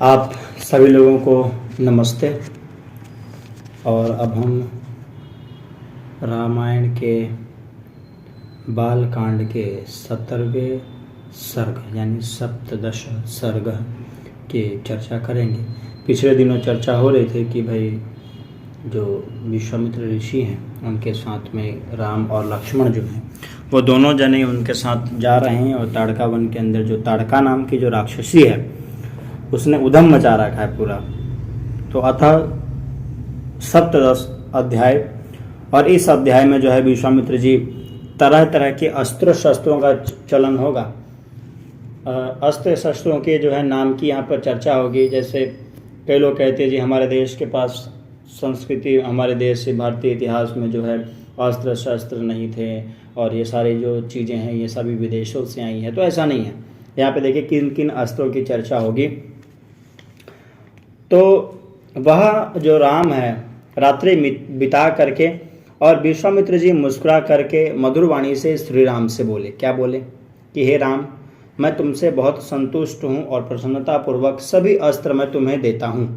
आप सभी लोगों को नमस्ते। और अब हम रामायण के बालकांड के 17वें सर्ग यानी सप्तदश सर्ग की चर्चा करेंगे। पिछले दिनों चर्चा हो रही थी कि भाई जो विश्वामित्र ऋषि हैं उनके साथ में राम और लक्ष्मण जो हैं वो दोनों जने उनके साथ जा रहे हैं और ताड़का वन के अंदर जो ताड़का नाम की जो राक्षसी है उसने उधम मचा रखा है पूरा। तो अतः सप्तदश अध्याय, और इस अध्याय में जो है विश्वामित्र जी तरह तरह के अस्त्र शस्त्रों का चलन होगा। अस्त्र शस्त्रों के जो है नाम की यहाँ पर चर्चा होगी। जैसे कई लोग कहते हैं जी हमारे देश के पास संस्कृति, हमारे देश से भारतीय इतिहास में जो है अस्त्र शस्त्र नहीं थे और ये सारी जो चीज़ें हैं ये सभी विदेशों से आई हैं। तो ऐसा नहीं है। यहाँ पे देखिए किन किन अस्त्रों की चर्चा होगी। तो वह जो राम है रात्रि बिता करके और विश्वामित्र जी मुस्कुरा करके मधुर वाणी से श्री राम से बोले। क्या बोले कि हे राम, मैं तुमसे बहुत संतुष्ट हूँ और प्रसन्नतापूर्वक सभी अस्त्र मैं तुम्हें देता हूँ।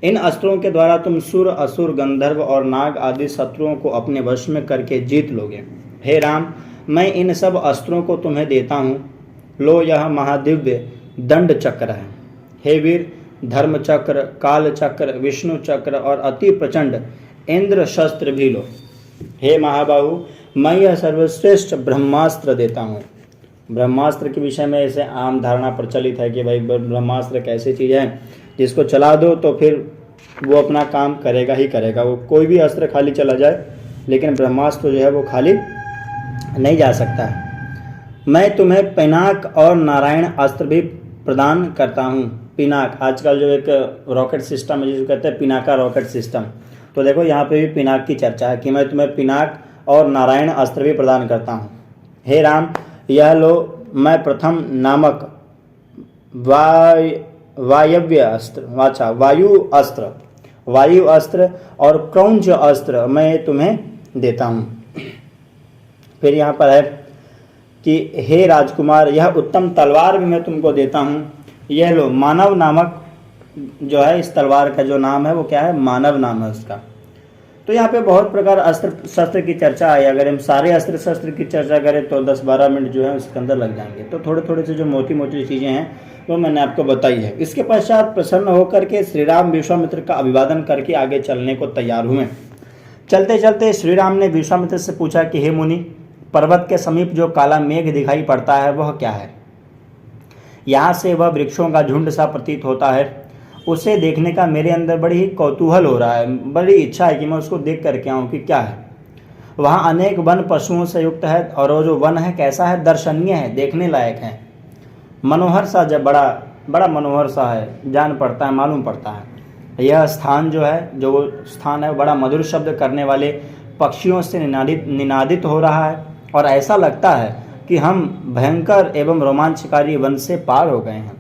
इन अस्त्रों के द्वारा तुम सुर, असुर, गंधर्व और नाग आदि शत्रुओं को अपने वश में करके जीत लोगे। हे राम, मैं इन सब अस्त्रों को तुम्हें देता हूँ। लो, यह महादिव्य दंड चक्र है। हे वीर, धर्म चक्र, काल चक्र, विष्णु चक्र और अति प्रचंड इंद्र शस्त्र भी लो। हे महाबाहु, मैं यह सर्वश्रेष्ठ ब्रह्मास्त्र देता हूँ। ब्रह्मास्त्र के विषय में ऐसे आम धारणा प्रचलित है कि भाई ब्रह्मास्त्र कैसी चीज़ है जिसको चला दो तो फिर वो अपना काम करेगा ही करेगा। वो कोई भी अस्त्र खाली चला जाए लेकिन ब्रह्मास्त्र जो है वो खाली नहीं जा सकता है। मैं तुम्हें पिनाक और नारायण अस्त्र भी प्रदान करता हूँ। पिनाक आजकल जो एक रॉकेट सिस्टम है जिसको कहते हैं पिनाका रॉकेट सिस्टम। तो देखो यहाँ पे भी पिनाक की चर्चा है कि मैं तुम्हें पिनाक और नारायण अस्त्र भी प्रदान करता हूँ। हे राम, यह लो, मैं प्रथम नामक वायव्य अस्त्र, वायु अस्त्र और क्रौंच अस्त्र मैं तुम्हें देता हूँ। फिर यहाँ पर है कि हे राजकुमार, यह उत्तम तलवार भी मैं तुमको देता हूँ। यह लो, मानव नामक जो है इस तलवार का जो नाम है वो क्या है, मानव नाम है उसका। तो यहाँ पे बहुत प्रकार अस्त्र शस्त्र की चर्चा आई। अगर हम सारे अस्त्र शस्त्र की चर्चा करें तो 10-12 मिनट जो है उसके अंदर लग जाएंगे। तो थोड़े थोड़े से जो मोटी मोटी चीज़ें हैं वो मैंने आपको बताई है। इसके पश्चात प्रसन्न होकर के श्री राम विश्वामित्र का अभिवादन करके आगे चलने को तैयार हुए। चलते चलते श्री राम ने विश्वामित्र से पूछा कि हे मुनि, पर्वत के समीप जो काला मेघ दिखाई पड़ता है वह क्या है? यहाँ से वह वृक्षों का झुंड सा प्रतीत होता है। उसे देखने का मेरे अंदर बड़ी ही कौतूहल हो रहा है, बड़ी इच्छा है कि मैं उसको देख करके आऊँ कि क्या है। वहाँ अनेक वन पशुओं से युक्त है और वो जो वन है कैसा है, दर्शनीय है, देखने लायक है, मनोहर सा, जब बड़ा मनोहर सा है, जान पड़ता है, मालूम पड़ता है। यह स्थान जो है, जो स्थान है बड़ा मधुर शब्द करने वाले पक्षियों से निनादित हो रहा है और ऐसा लगता है कि हम भयंकर एवं रोमांचकारी वन से पार हो गए हैं।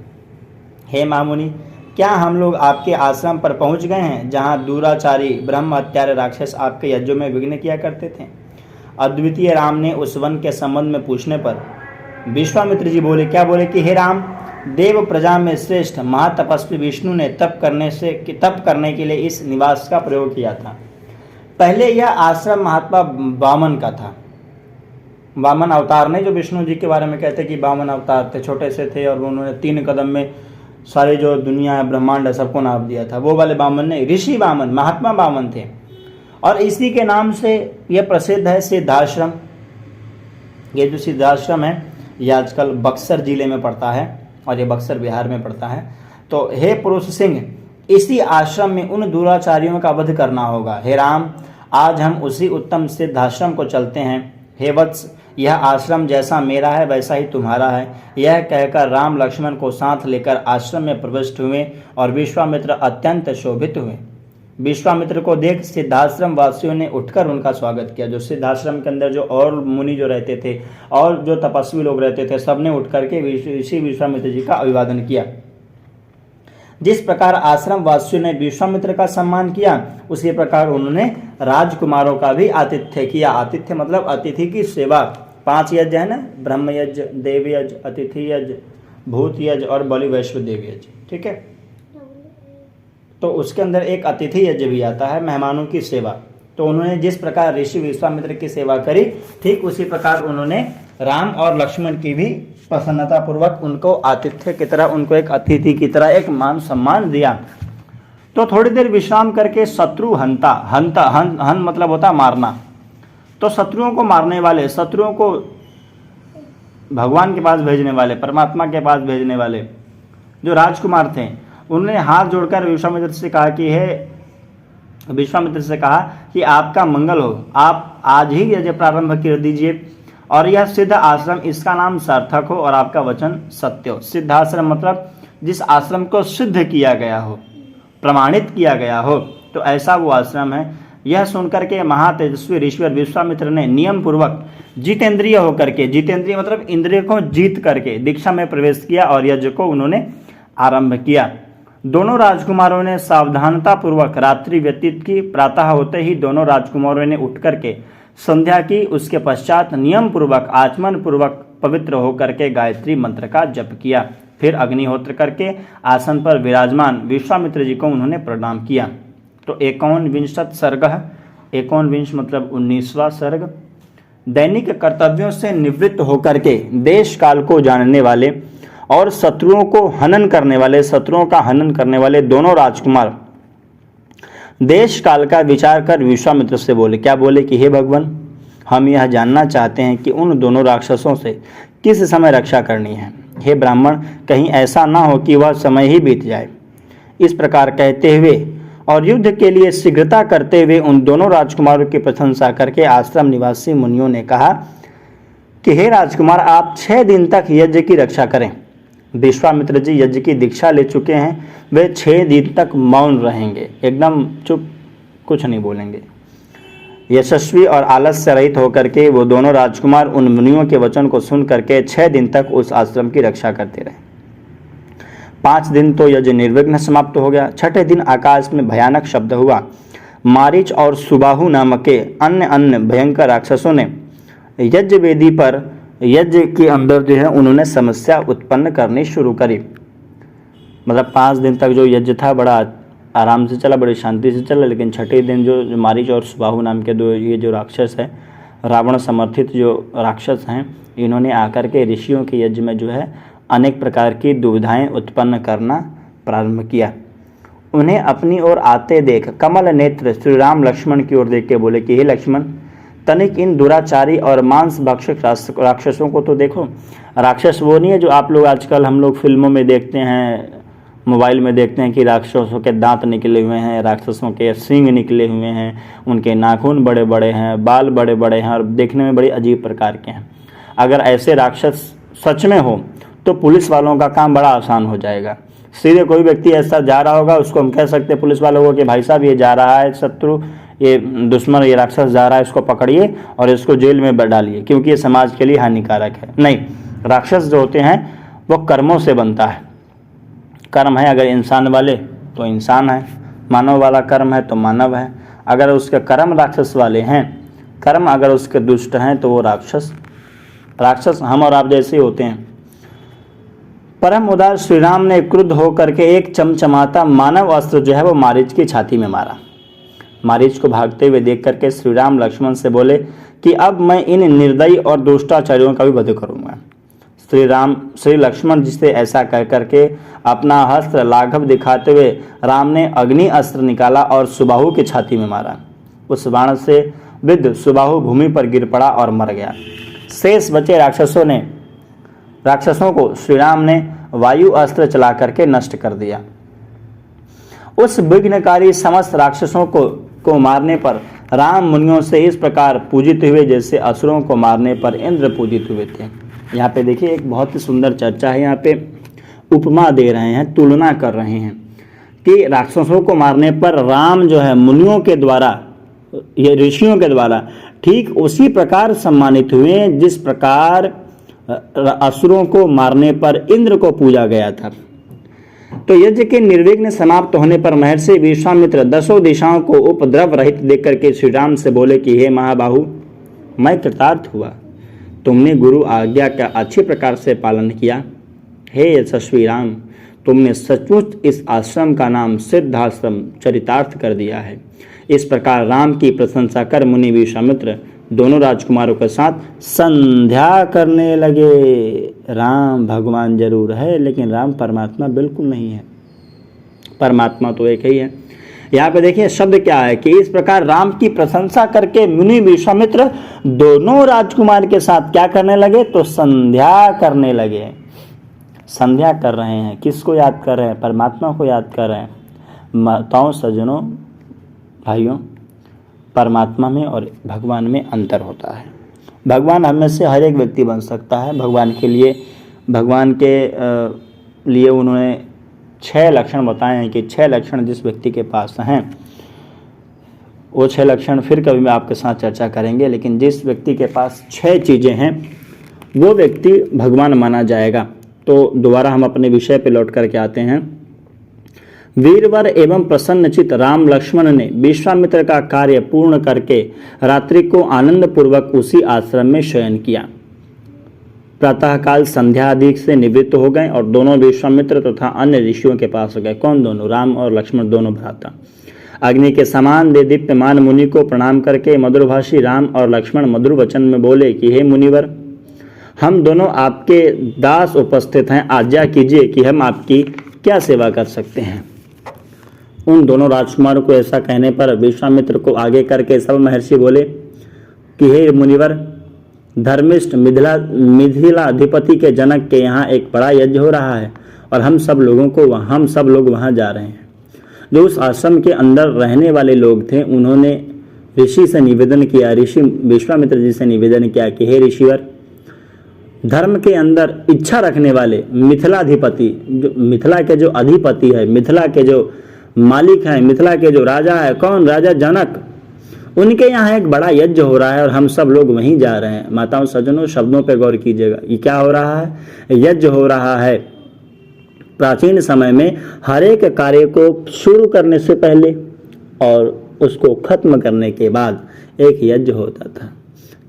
हे महामुनि, क्या हम लोग आपके आश्रम पर पहुंच गए हैं जहां दुराचारी ब्रह्म हत्यारे राक्षस आपके यज्ञों में विघ्न किया करते थे? अद्वितीय राम ने उस वन के संबंध में पूछने पर विश्वामित्र जी बोले। क्या बोले कि हे राम, देव प्रजा में श्रेष्ठ महातपस्वी विष्णु ने तप करने के लिए इस निवास का प्रयोग किया था। पहले यह आश्रम महात्मा वामन का था। वामन अवतार नहीं, जो विष्णु जी के बारे में कहते कि वामन अवतार थे, छोटे से थे और उन्होंने 3 कदम में सारी जो दुनिया है, ब्रह्मांड है, सबको नाप दिया था। वो वाले वामन नहीं, ऋषि वामन, महात्मा वामन थे। और इसी के नाम से यह प्रसिद्ध है सिद्धाश्रम। ये जो सिद्धाश्रम है ये आजकल बक्सर जिले में पड़ता है और ये बक्सर बिहार में पड़ता है। तो हे पुरुष सिंह, इसी आश्रम में उन दुराचारियों का वध करना होगा। हे राम, आज हम उसी उत्तम सिद्धाश्रम को चलते हैं। हे वत्स, यह आश्रम जैसा मेरा है वैसा ही तुम्हारा है। यह कहकर राम लक्ष्मण को साथ लेकर आश्रम में प्रविष्ट हुए और विश्वामित्र अत्यंत शोभित हुए। विश्वामित्र को देख सिद्धाश्रम वासियों ने उठकर उनका स्वागत किया। जो सिद्धाश्रम के अंदर जो और मुनि जो रहते थे और जो तपस्वी लोग रहते थे, सबने उठ करके ऋषि विश्वामित्र जी का अभिवादन किया। जिस प्रकार आश्रम वासियों ने विश्वामित्र का सम्मान किया उसी प्रकार उन्होंने राजकुमारों का भी आतिथ्य किया। आतिथ्य मतलब अतिथि की सेवा। 5 यज्ञ है ना, ब्रह्म यज्ञ, देव यज्ञ, अतिथि यज्ञ, भूत यज्ञ और बलि वैश्व देव यज्ञ। ठीक है, तो उसके अंदर एक अतिथि यज्ञ भी आता है, मेहमानों की सेवा। तो उन्होंने जिस प्रकार ऋषि विश्वामित्र की सेवा करी, ठीक उसी प्रकार उन्होंने राम और लक्ष्मण की भी प्रसन्नता पूर्वक उनको आतिथ्य की तरह, उनको एक अतिथि की तरह एक मान सम्मान दिया। तो थोड़ी देर विश्राम करके शत्रु हंता, हन मतलब होता मारना, तो शत्रुओं को मारने वाले, शत्रुओं को भगवान के पास भेजने वाले, परमात्मा के पास भेजने वाले जो राजकुमार थे, उन्होंने हाथ जोड़कर विश्वामित्र से कहा कि कि आपका मंगल हो, आप आज ही यज्ञ प्रारंभ कर दीजिए और यह सिद्ध आश्रम, इसका नाम सार्थक हो और आपका वचन सत्य हो। सिद्ध आश्रम मतलब जिस आश्रम को सिद्ध किया गया हो, प्रमाणित किया गया हो, तो ऐसा वो आश्रम है। यह सुनकर के महातेजस्वी ऋषिवर विश्वामित्र ने नियम पूर्वक जितेंद्रिय होकर के, जितेंद्रिय मतलब इंद्रिय को जीत करके दीक्षा में प्रवेश किया और यज्ञ को उन्होंने आरंभ किया। दोनों राजकुमारों ने सावधानता पूर्वक रात्रि व्यतीत की। प्रातः होते ही दोनों राजकुमारों ने उठ करके संध्या की। उसके पश्चात नियम पूर्वक, आचमन पूर्वक पवित्र होकर के गायत्री मंत्र का जप किया। फिर अग्निहोत्र करके आसन पर विराजमान विश्वामित्र जी को उन्होंने प्रणाम किया। तो 51 सर्ग, 51 मतलब 19वां सर्ग। दैनिक कर्तव्यों से निवृत्त होकर के देश काल को जानने वाले और शत्रुओं को हनन करने वाले, शत्रुओं का हनन करने वाले दोनों राजकुमार देश काल का विचार कर विश्वामित्र से बोले। क्या बोले कि हे भगवान, हम यह जानना चाहते हैं कि उन दोनों राक्षसों से किस समय रक्षा करनी है। हे ब्राह्मण, कहीं ऐसा ना हो कि वह समय ही बीत जाए। इस प्रकार कहते हुए और युद्ध के लिए शीघ्रता करते हुए उन दोनों राजकुमारों की प्रशंसा करके आश्रम निवासी मुनियों ने कहा कि हे राजकुमार, आप 6 दिन तक यज्ञ की रक्षा करें। विश्वामित्र जी यज्ञ की दीक्षा ले चुके हैं, वे 6 दिन तक मौन रहेंगे, एकदम चुप, कुछ नहीं बोलेंगे। यशस्वी और आलस्य रहित होकर के वो दोनों राजकुमार उन मुनियों के वचन को सुन करके 6 दिन तक उस आश्रम की रक्षा करते रहे। 5 दिन तो यज्ञ निर्विघ्न समाप्त हो गया। 6ठे दिन आकाश में भयानक शब्द हुआ। मारीच और सुबाहु नामक के अन्य भयंकर राक्षसों ने यज्ञ वेदी पर, यज्ञ के अंदर जो है उन्होंने समस्या उत्पन्न करनी शुरू करी। मतलब 5 दिन तक जो यज्ञ था बड़ा आराम से चला, बड़ी शांति से चला, लेकिन 6ठे दिन जो मारीच और सुबाहु नाम के दो ये जो राक्षस है, रावण समर्थित जो राक्षस हैं, इन्होंने आकर के ऋषियों के यज्ञ में जो है अनेक प्रकार की दुविधाएं उत्पन्न करना प्रारंभ किया। उन्हें अपनी ओर आते देख कमल नेत्र श्री राम लक्ष्मण की ओर देख के बोले कि हे लक्ष्मण, तनिक इन दुराचारी और मांस भक्षक राक्षसों को तो देखो। राक्षस वो नहीं है जो आप लोग आजकल हम लोग फिल्मों में देखते हैं, मोबाइल में देखते हैं कि राक्षसों के दांत निकले हुए हैं, राक्षसों के सींग निकले हुए हैं, उनके नाखून बड़े बड़े हैं, बाल बड़े बड़े हैं और देखने में बड़ी अजीब प्रकार के हैं। अगर ऐसे राक्षस सच में हो तो पुलिस वालों का काम बड़ा आसान हो जाएगा। सीधे कोई व्यक्ति ऐसा जा रहा होगा, उसको हम कह सकते हैं पुलिस वालों को कि भाई साहब ये जा रहा है शत्रु, ये दुश्मन, ये राक्षस जा रहा है, इसको पकड़िए और इसको जेल में डालिए क्योंकि ये समाज के लिए हानिकारक है। नहीं, राक्षस जो होते हैं वो कर्मों से बनता है। कर्म है अगर इंसान वाले तो इंसान है, मानव वाला कर्म है तो मानव है। अगर उसके कर्म राक्षस वाले हैं, कर्म अगर उसके दुष्ट हैं तो वो राक्षस हम और आप जैसे होते हैं। परम उदार श्री राम ने क्रुद्ध होकर के एक चमचमाता मानव अस्त्र जो है वो मारीच की छाती में मारा। मारीच को भागते हुए देख करके श्री राम लक्ष्मण से बोले कि अब मैं इन निर्दयी और दुष्टाचारियों का भी वध करूंगा। श्री लक्ष्मण जी से ऐसा कह करके अपना हस्त्र लाघव दिखाते हुए राम ने अग्नि अस्त्र निकाला और सुबाहु की छाती में मारा। उस बाण से विद्ध सुबाहु भूमि पर गिर पड़ा और मर गया। शेष बचे राक्षसों को श्री राम ने वायु अस्त्र चला करके नष्ट कर दिया। उस विघ्नकारी समस्त राक्षसों को मारने पर राम मुनियों से इस प्रकार पूजित हुए जैसे असुरों को मारने पर इंद्र पूजित हुए थे। यहाँ पे देखिए एक बहुत ही सुंदर चर्चा है। यहाँ पे उपमा दे रहे हैं, तुलना कर रहे हैं कि राक्षसों को मारने पर राम जो है मुनियों के द्वारा, ये ऋषियों के द्वारा ठीक उसी प्रकार सम्मानित हुए जिस प्रकार असुरों को मारने पर इंद्र को पूजा गया था। तो यज्ञ के निर्विघ्न समाप्त होने पर महर्षि विश्वामित्र 10 दिशाओं को उपद्रव रहित देख करके श्री राम से बोले कि हे महाबाहु, मैं कृतार्थ हुआ, तुमने गुरु आज्ञा का अच्छी प्रकार से पालन किया। हे यशस्वी राम, तुमने सचमुच इस आश्रम का नाम सिद्धाश्रम चरितार्थ कर दिया है। इस प्रकार राम की प्रशंसा कर मुनि विश्वामित्र दोनों राजकुमारों के साथ संध्या करने लगे। राम भगवान जरूर है, लेकिन राम परमात्मा बिल्कुल नहीं है। परमात्मा तो एक ही है। यहाँ पे देखिए शब्द क्या है कि इस प्रकार राम की प्रशंसा करके मुनि विश्वामित्र दोनों राजकुमार के साथ क्या करने लगे, तो संध्या करने लगे। संध्या कर रहे हैं, किसको याद कर रहे हैं, परमात्मा को याद कर रहे हैं। माताओं, सज्जनों, भाइयों, परमात्मा में और भगवान में अंतर होता है। भगवान हम में से हर एक व्यक्ति बन सकता है। भगवान के लिए उन्होंने 6 लक्षण बताए हैं कि 6 लक्षण जिस व्यक्ति के पास हैं, वो 6 लक्षण फिर कभी मैं आपके साथ चर्चा करेंगे, लेकिन जिस व्यक्ति के पास 6 चीज़ें हैं वो व्यक्ति भगवान माना जाएगा। तो दोबारा हम अपने विषय पे लौट करके आते हैं। वीरवर एवं प्रसन्नचित राम लक्ष्मण ने विश्वामित्र का कार्य पूर्ण करके रात्रि को आनंद पूर्वक उसी आश्रम में शयन किया। प्रातःकाल संध्या आदि से निवृत्त हो गए और दोनों विश्वामित्र तथा अन्य ऋषियों के पास गए। कौन दोनों? राम और लक्ष्मण, दोनों भ्राता। अग्नि के समान दे दीप्यमान मुनि को प्रणाम करके मधुरभाषी राम और लक्ष्मण मधुर वचन में बोले कि हे मुनिवर, हम दोनों आपके दास उपस्थित हैं, आज्ञा कीजिए कि हम आपकी क्या सेवा कर सकते हैं। उन दोनों राजकुमारों को ऐसा कहने पर विश्वामित्र को आगे करके सब महर्षि बोले कि हे मुनिवर, धर्मिष्ठ मिथिलाधिपति के जनक के यहाँ एक बड़ा यज्ञ हो रहा है और हम सब लोग वहाँ जा रहे हैं। जो उस आश्रम के अंदर रहने वाले लोग थे, उन्होंने ऋषि से निवेदन किया, ऋषि विश्वामित्र जी से निवेदन किया कि हे ऋषिवर, धर्म के अंदर इच्छा रखने वाले मिथिलाधिपति, जो मिथिला के जो अधिपति है, मिथिला के जो मालिक हैं, मिथिला के जो राजा है, कौन? राजा जनक, उनके यहाँ एक बड़ा यज्ञ हो रहा है और हम सब लोग वहीं जा रहे हैं। माताओं, सज्जनों, शब्दों पर गौर कीजिएगा। ये क्या हो रहा है? यज्ञ हो रहा है। प्राचीन समय में हर एक कार्य को शुरू करने से पहले और उसको खत्म करने के बाद एक यज्ञ होता था।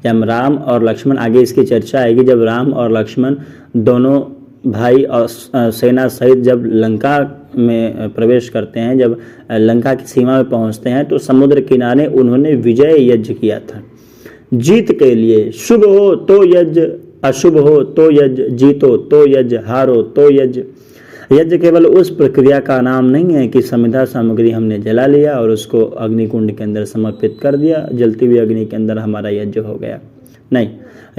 जब राम और लक्ष्मण, आगे इसकी चर्चा आएगी, जब राम और लक्ष्मण दोनों भाई और सेना सहित जब लंका में प्रवेश करते हैं, जब लंका की सीमा में पहुंचते हैं, तो समुद्र किनारे उन्होंने विजय यज्ञ किया था। जीत के लिए, शुभ हो तो यज्ञ, अशुभ हो तो यज्ञ, जीतो तो यज्ञ, हारो तो यज्ञ। यज्ञ केवल उस प्रक्रिया का नाम नहीं है कि समिधा सामग्री हमने जला लिया और उसको अग्निकुंड के अंदर समर्पित कर दिया, जलती हुई अग्नि के अंदर हमारा यज्ञ हो गया। नहीं,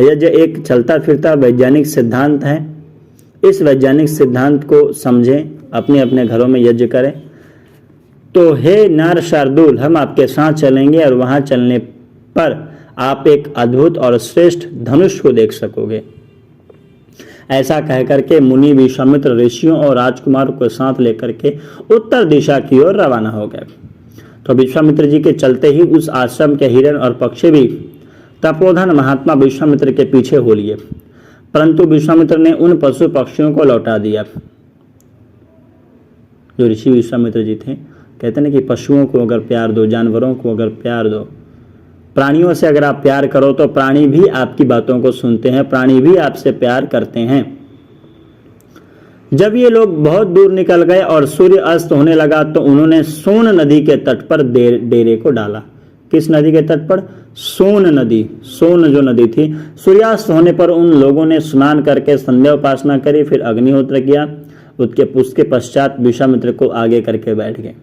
यज्ञ एक चलता फिरता वैज्ञानिक सिद्धांत है। इस वैज्ञानिक सिद्धांत को समझें, अपने अपने घरों में यज्ञ करें। तो हे नार शार्दूल, हम आपके साथ चलेंगे और वहां चलने पर आप एक अद्भुत और श्रेष्ठ धनुष को देख सकोगे। ऐसा कह करके मुनि विश्वामित्र ऋषियों और राजकुमारों को साथ लेकर के उत्तर दिशा की ओर रवाना हो गए। तो विश्वामित्र जी के चलते ही उस आश्रम के हिरण और पक्षी भी तपोधन महात्मा विश्वामित्र के पीछे हो लिए, परंतु विश्वामित्र ने उन पशु पक्षियों को लौटा दिया। जो ऋषि विश्वामित्र जी थे, कहते हैं कि पशुओं को अगर प्यार दो, जानवरों को अगर प्यार दो, प्राणियों से अगर आप प्यार करो तो प्राणी भी आपकी बातों को सुनते हैं, प्राणी भी आपसे प्यार करते हैं। जब ये लोग बहुत दूर निकल गए और सूर्य अस्त होने लगा तो उन्होंने सोन नदी के तट पर डेरे को डाला। किस नदी के तट पर? सोन नदी, सोन जो नदी थी। सूर्यास्त होने पर उन लोगों ने स्नान करके संध्या उपासना करी, फिर अग्निहोत्र किया। उसके पश्चात विश्वामित्र को आगे करके बैठ गए।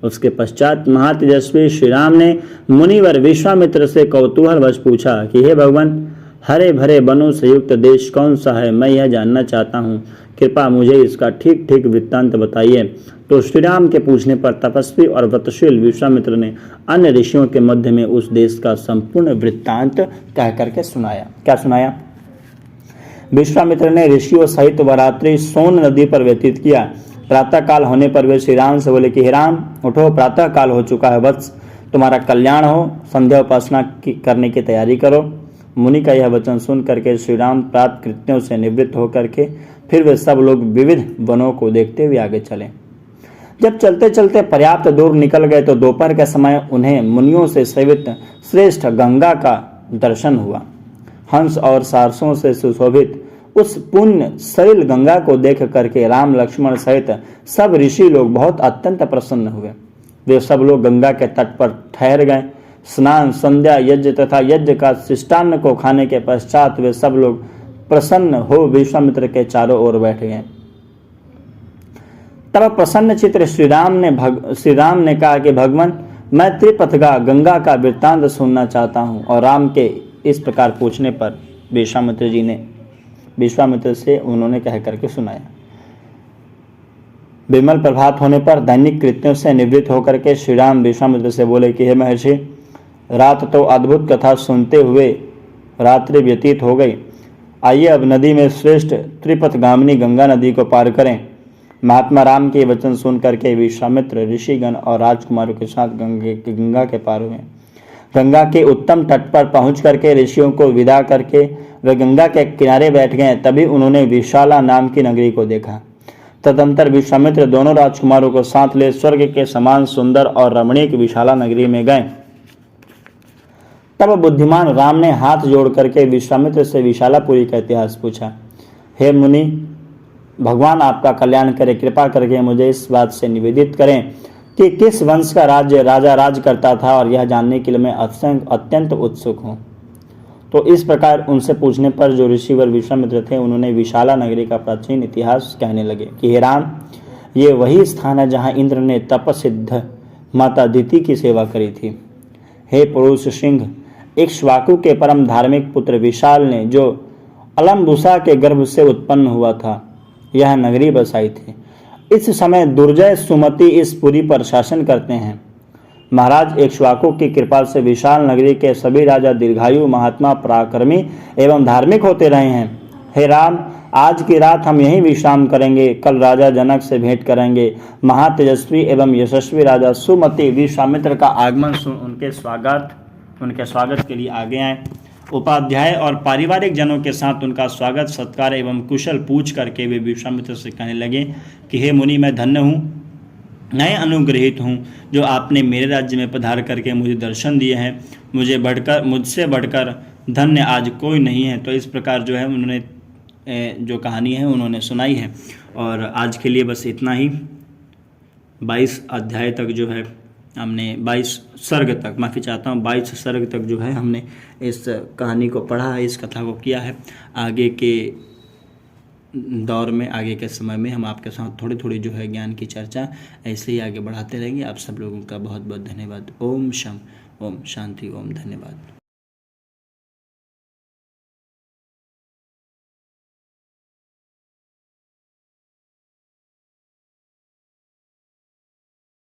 उसके पश्चात महातेजस्वी श्री राम ने मुनिवर विश्वामित्र से कौतूहलवश पूछा कि हे भगवान, हरे भरे वनों से युक्त देश कौन सा है? मैं यह जानना चाहता हूँ, कृपा मुझे इसका ठीक ठीक वृत्तांत बताइए। तो श्री राम के पूछने पर तपस्वी और व्रतशील विश्वामित्र ने अन्य ऋषियों के मध्य में उस देश का संपूर्ण वृत्तांत कह करके सुनाया। क्या सुनाया? विश्वामित्र ने ऋषियों सहित वरात्रि सोन नदी पर व्यतीत किया। प्रातः काल होने पर वे श्री राम से बोले कि हे राम, उठो, प्रातः काल हो चुका है, वत्स, तुम्हारा कल्याण हो, संध्या उपासना करने की तैयारी करो। मुनि का यह वचन सुन करके श्री राम प्रात कृत्यों से निवृत्त होकर के फिर वे सब लोग विविध वनों को देखते हुए आगे चले। जब चलते चलते पर्याप्त दूर निकल गए तो दोपहर के समय उन्हें मुनियों से सेवित श्रेष्ठ गंगा का दर्शन हुआ। हंस और सारसों से सुशोभित उस पुण्य सलिल गंगा को देख करके राम लक्ष्मण सहित सब ऋषि लोग बहुत अत्यंत प्रसन्न हुए। वे सब लोग गंगा के तट पर ठहर गए। स्नान, संध्या, यज्ञ तथा यज्ञ का शिष्टान्न को खाने के पश्चात वे सब लोग प्रसन्न हो विश्वामित्र के चारों ओर बैठ गए। तब प्रसन्न चित्र श्री राम ने कहा कि भगवान, मैं त्रिपथगा गंगा का वृत्तांत सुनना चाहता हूँ। और राम के इस प्रकार पूछने पर विश्वामित्र से उन्होंने कह करके सुनाया। विमल प्रभात होने पर दैनिक कृत्यों से निवृत्त होकर के श्री राम विश्वामित्र से बोले कि हे महर्षि, रात तो अद्भुत कथा सुनते हुए रात्रि व्यतीत हो गई। आइए अब नदी में श्रेष्ठ त्रिपथगामिनी गंगा नदी को पार करें। महात्मा राम के वचन सुन करके विश्वामित्र ऋषिगण और राजकुमारों के साथ गंगा के पार हुए। गंगा के उत्तम तट पर पहुंच करके ऋषियों को विदा करके वे गंगा के किनारे बैठ गए। तभी उन्होंने विशाला नाम की नगरी को देखा। तदंतर विश्वामित्र दोनों राजकुमारों को साथ ले स्वर्ग के समान सुंदर और रमणीक विशाला नगरी में गए। तब बुद्धिमान राम ने हाथ जोड़ करके विश्वामित्र से विशालापुरी का इतिहास पूछा। हे मुनि, भगवान आपका कल्याण करे, कृपा करके मुझे इस बात से निवेदित करें कि किस वंश का राजा राज करता था, और यह जानने के लिए मैं अत्यंत उत्सुक हूँ। तो इस प्रकार उनसे पूछने पर जो ऋषिवर विश्वामित्र थे उन्होंने विशाला नगरी का प्राचीन इतिहास कहने लगे कि हे राम, ये वही स्थान है जहाँ इंद्र ने तपसिद्ध माता अदिति की सेवा करी थी। हे पुरुष सिंह, इक्ष्वाकु के परम धार्मिक पुत्र विशाल ने जो अलम्बुसा के गर्भ से उत्पन्न हुआ था, यह नगरी बसाई थी। इस समय दुर्जय सुमति इस पुरी पर शासन करते हैं। महाराज इक्ष्वाकु की कृपा से विशाल नगरी के सभी राजा दीर्घायु, महात्मा, पराक्रमी एवं धार्मिक होते रहे हैं। हे राम, आज की रात हम यहीं विश्राम करेंगे। कल राजा जनक से भेंट करेंगे। महातेजस्वी एवं यशस्वी राजा सुमति विश्वामित्र का आगमन सुन उनके स्वागत के लिए आगे आए। उपाध्याय और पारिवारिक जनों के साथ उनका स्वागत सत्कार एवं कुशल पूछ करके वे विश्वामित्र से कहने लगे कि हे मुनि, मैं धन्य हूँ, मैं अनुग्रहित हूँ जो आपने मेरे राज्य में पधार करके मुझे दर्शन दिए हैं। मुझसे बढ़कर धन्य आज कोई नहीं है। तो इस प्रकार जो है उन्होंने जो कहानी है उन्होंने सुनाई है। और आज के लिए बस इतना ही। 22 अध्याय तक जो है हमने 22 सर्ग तक, माफ़ी चाहता हूँ, 22 सर्ग तक जो है हमने इस कहानी को पढ़ा है, इस कथा को किया है। आगे के दौर में, आगे के समय में हम आपके साथ थोड़ी थोड़ी जो है ज्ञान की चर्चा ऐसे ही आगे बढ़ाते रहेंगे। आप सब लोगों का बहुत बहुत धन्यवाद। ओम शम, ओम शांति, ओम धन्यवाद।